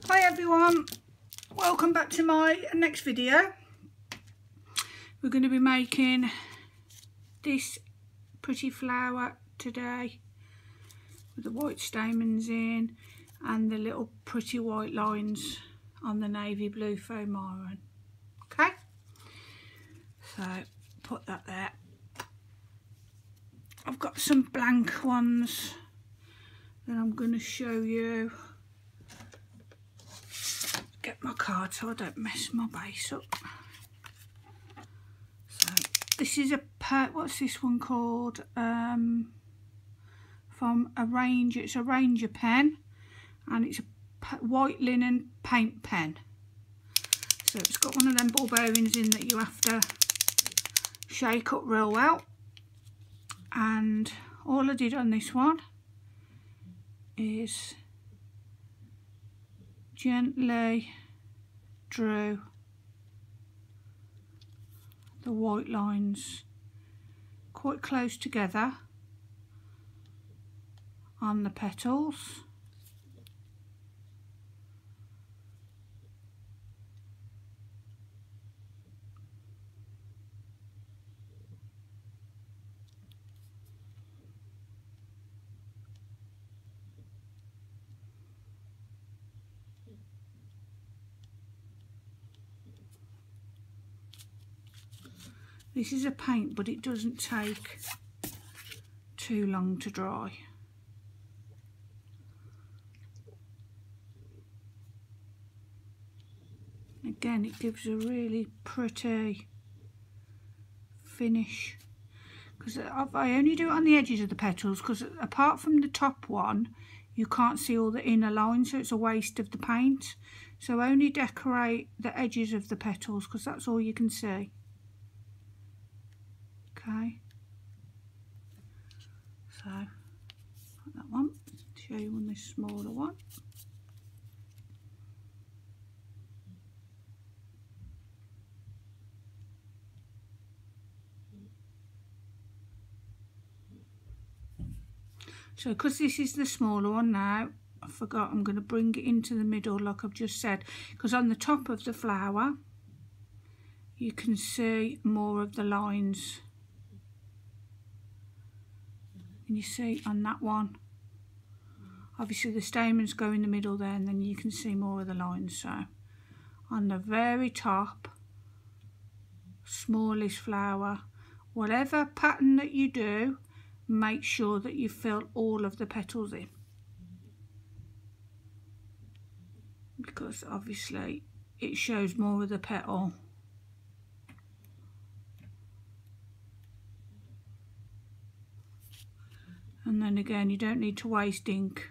Hi everyone, welcome back to my next video. We're going to be making this pretty flower today with the white stamens in and the little pretty white lines on the navy blue Foamiran. Okay, so put that there. I've got some blank ones that I'm going to show you. Get my card so I don't mess my base up. So this is a what's this one called? From a range. It's a Ranger pen, and it's a white linen paint pen. So it's got one of them ball bearings in that you have to shake up real well. And all I did on this one is gently drew the white lines quite close together on the petals. This is a paint, but it doesn't take too long to dry. Again, it gives a really pretty finish, because I only do it on the edges of the petals, because apart from the top one you can't see all the inner lines, so it's a waste of the paint. So only decorate the edges of the petals, because that's all you can see. Okay, so put that one, show you on this smaller one. So because this is the smaller one now, I forgot, I'm going to bring it into the middle like I've just said, because on the top of the flower you can see more of the lines. And you see on that one, obviously the stamens go in the middle there, and then you can see more of the lines. So on the very top, smallest flower, whatever pattern that you do, make sure that you fill all of the petals in, because obviously it shows more of the petal. And then again, you don't need to waste ink,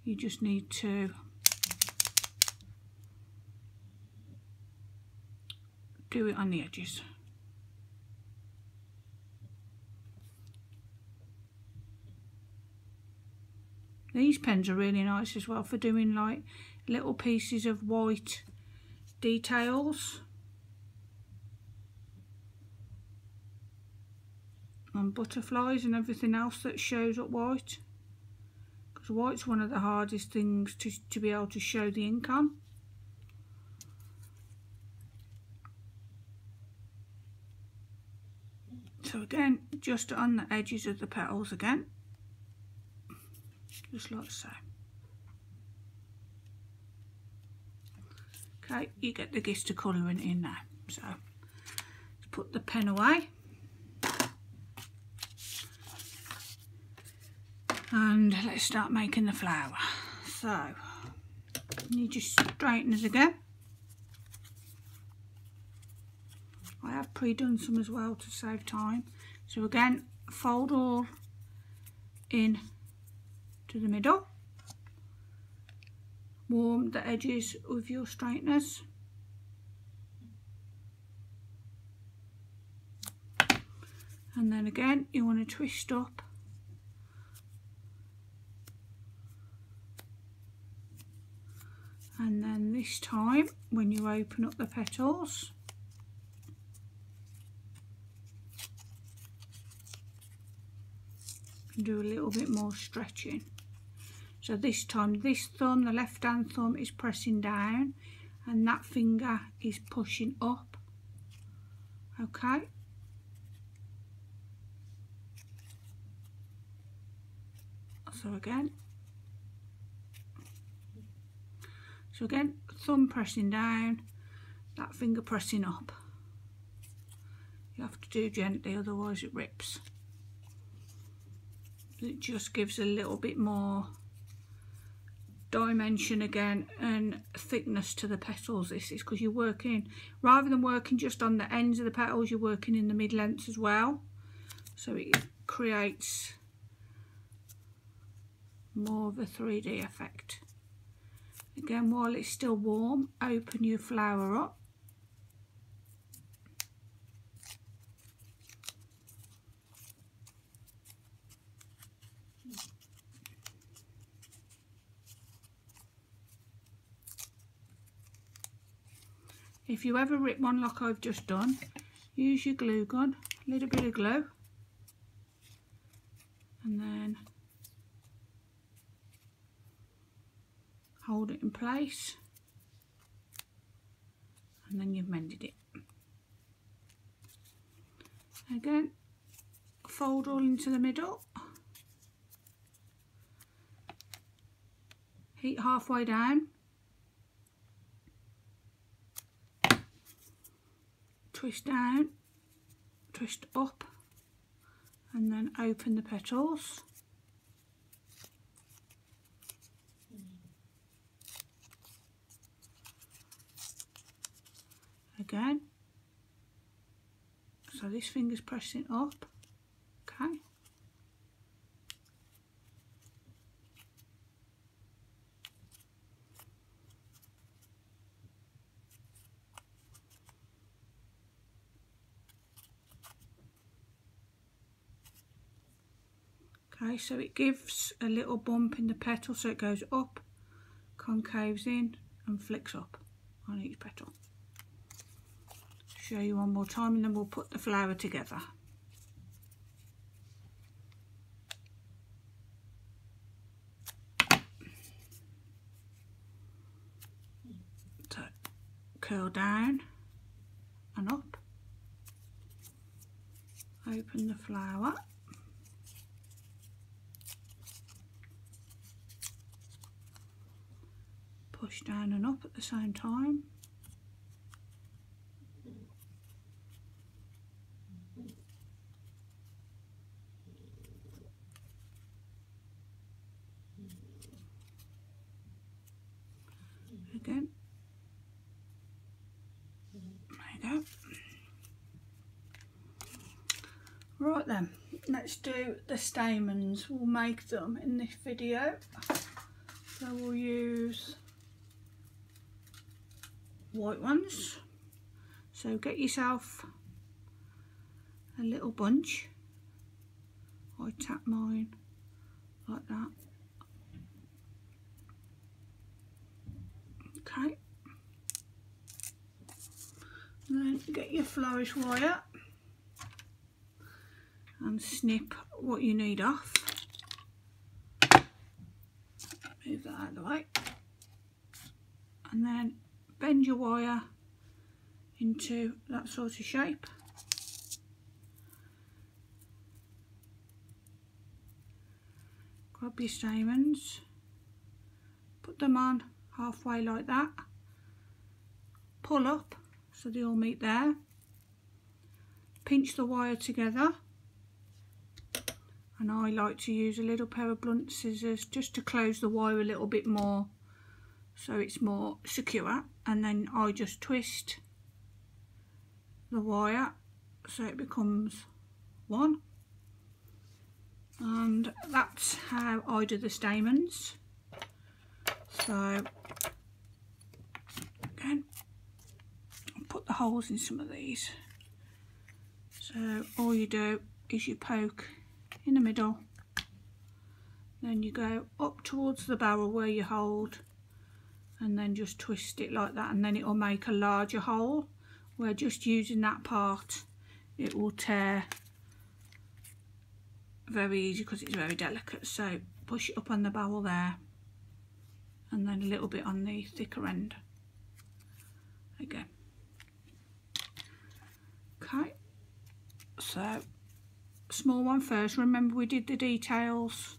you just need to do it on the edges. These pens are really nice as well for doing like little pieces of white details and butterflies and everything else that shows up white, because white's one of the hardest things to be able to show the ink on. So again, just on the edges of the petals again, just like so. Okay, you get the gist of colouring in now. So let's put the pen away. And let's start making the flower. So you need your straighteners again. I have pre-done some as well to save time. So again, fold all in to the middle. Warm the edges with your straighteners. And then again, you want to twist up and then this time when you open up the petals, do a little bit more stretching. So this time this thumb, the left hand thumb, is pressing down and that finger is pushing up. Okay. So again, thumb pressing down, that finger pressing up. You have to do gently, otherwise it rips. It just gives a little bit more dimension again and thickness to the petals. This is because you're working, rather than working just on the ends of the petals, you're working in the mid-lengths as well. So it creates more of a 3D effect. Again, while it's still warm, open your flower up. If you ever rip one like I've just done, use your glue gun, a little bit of glue, and then hold it in place, and then you've mended it. Again, fold all into the middle, heat halfway down, twist down, twist up, and then open the petals. Again, so this finger's pressing up. Okay. Okay, so it gives a little bump in the petal, so it goes up, concaves in and flicks up on each petal. Show you one more time and then we'll put the flower together. So curl down and up, open the flower, push down and up at the same time. Again, there you go. Right then, let's do the stamens. We'll make them in this video. So we'll use white ones. So get yourself a little bunch. I tap mine like that. Okay. And then get your flourish wire and snip what you need off. Move that out of the way. And then bend your wire into that sort of shape. Grab your stamens, put them on halfway like that, pull up so they all meet there, pinch the wire together, and I like to use a little pair of blunt scissors just to close the wire a little bit more so it's more secure, and then I just twist the wire so it becomes one, and that's how I do the stamens. So again, I'll put the holes in some of these. So all you do is you poke in the middle, then you go up towards the barrel where you hold, and then just twist it like that, and then it will make a larger hole where just using that part it will tear very easy because it's very delicate. So push it up on the barrel there, and then a little bit on the thicker end again. Okay, so small one first. Remember we did the details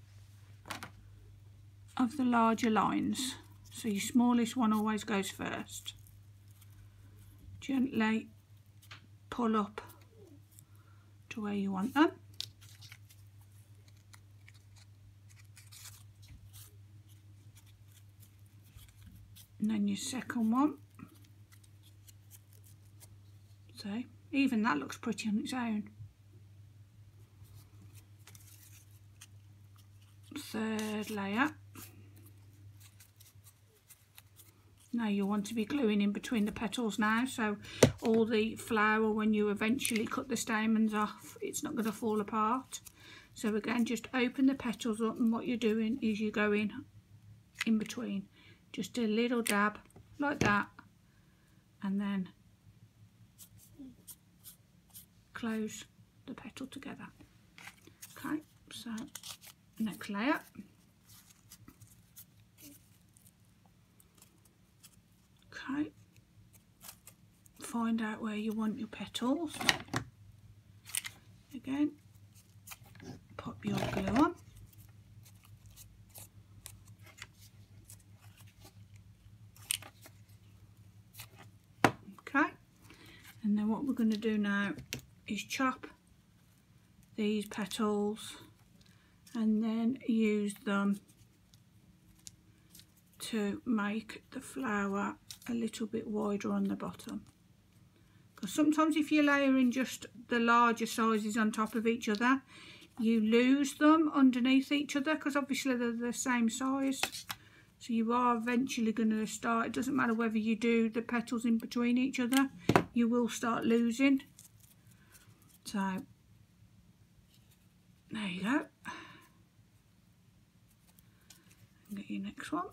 of the larger lines, so your smallest one always goes first. Gently pull up to where you want them. And then your second one. So even that looks pretty on its own. Third layer. Now you want to be gluing in between the petals now, so all the flower, when you eventually cut the stamens off, it's not going to fall apart. So again, just open the petals up, and what you're doing is you're going in between. Just a little dab like that, and then close the petal together. Okay, so next layer. Okay, find out where you want your petals. Again, pop your glue on. Okay, and then what we're going to do now is chop these petals and then use them to make the flower a little bit wider on the bottom, because sometimes if you're layering just the larger sizes on top of each other, you lose them underneath each other, because obviously they're the same size. So you are eventually going to start, it doesn't matter whether you do the petals in between each other, you will start losing. So there you go. And get your next one.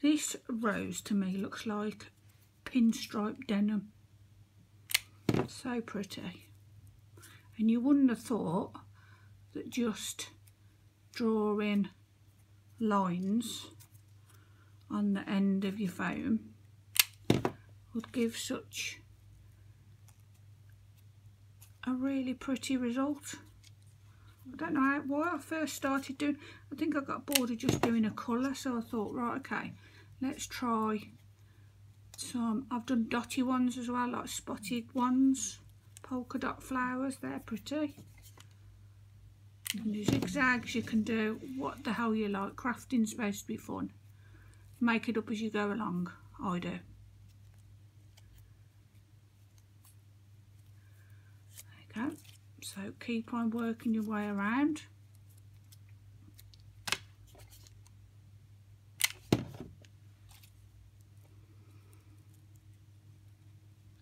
This rose to me looks like pinstriped denim. So pretty. And you wouldn't have thought that just drawing lines on the end of your foam would give such a really pretty result. I don't know why I first started doing, I think I got bored of just doing a colour, so I thought, right, okay, let's try some. I've done dotty ones as well, like spotted ones, polka dot flowers, they're pretty. And the zigzags you can do what the hell you like. Crafting's supposed to be fun. Make it up as you go along, I do. There you go. So keep on working your way around.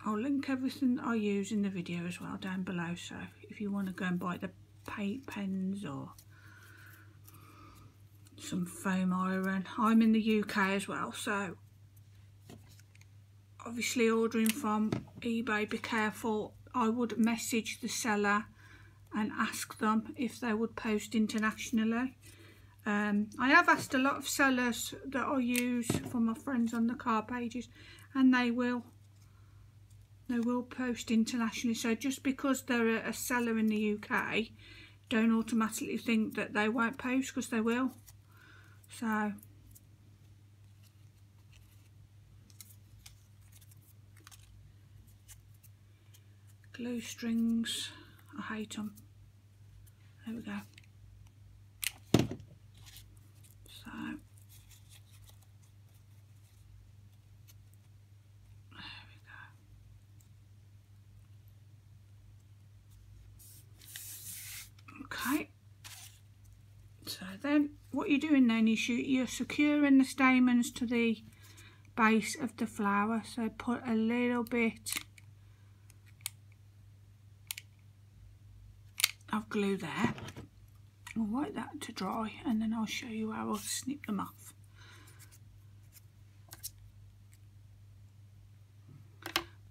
I'll link everything that I use in the video as well down below, so if you want to go and buy the paint pens or some Foamiran. I'm in the UK as well, so obviously ordering from eBay, be careful. I would message the seller and ask them if they would post internationally. I have asked a lot of sellers that I use for my friends on the car pages, and they will post internationally. So just because they're a seller in the UK, don't automatically think that they won't post, because they will. So glue strings, I hate them. There we go. So there we go. Okay. So then what you're doing then is you're securing the stamens to the base of the flower. So put a little bit of glue there. I'll wait that to dry and then I'll show you how I'll snip them off.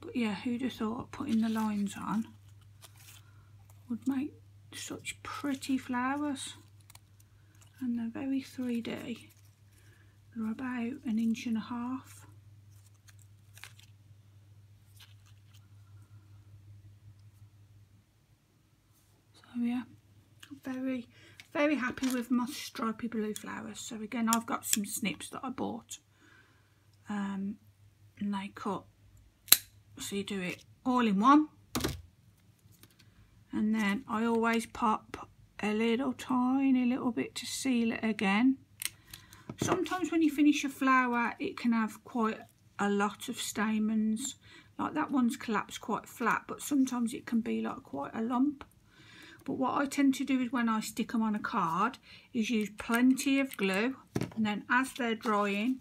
But yeah, who'd have thought putting the lines on would make such pretty flowers. And they're very 3D. They're about 1.5 inches. So yeah, very happy with my stripy blue flowers. So again, I've got some snips that I bought, and they cut, so you do it all in one, and then I always pop a tiny little bit to seal it again. Sometimes when you finish a flower, it can have quite a lot of stamens, like that one's collapsed quite flat, but sometimes it can be like quite a lump. But what I tend to do is when I stick them on a card is use plenty of glue, and then as they're drying,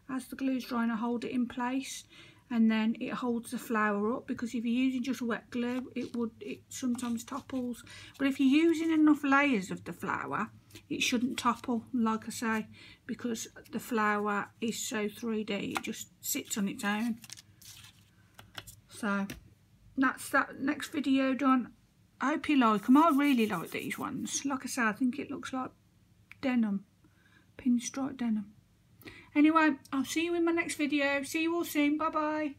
as the glue's drying, I hold it in place, and then it holds the flower up, because if you're using just wet glue, it sometimes topples. But if you're using enough layers of the flower, it shouldn't topple, like I say, because the flower is so 3D, it just sits on its own. So that's that next video done. I hope you like them. I really like these ones. Like I say, I think it looks like denim, pinstripe denim. Anyway, I'll see you in my next video. See you all soon. Bye bye.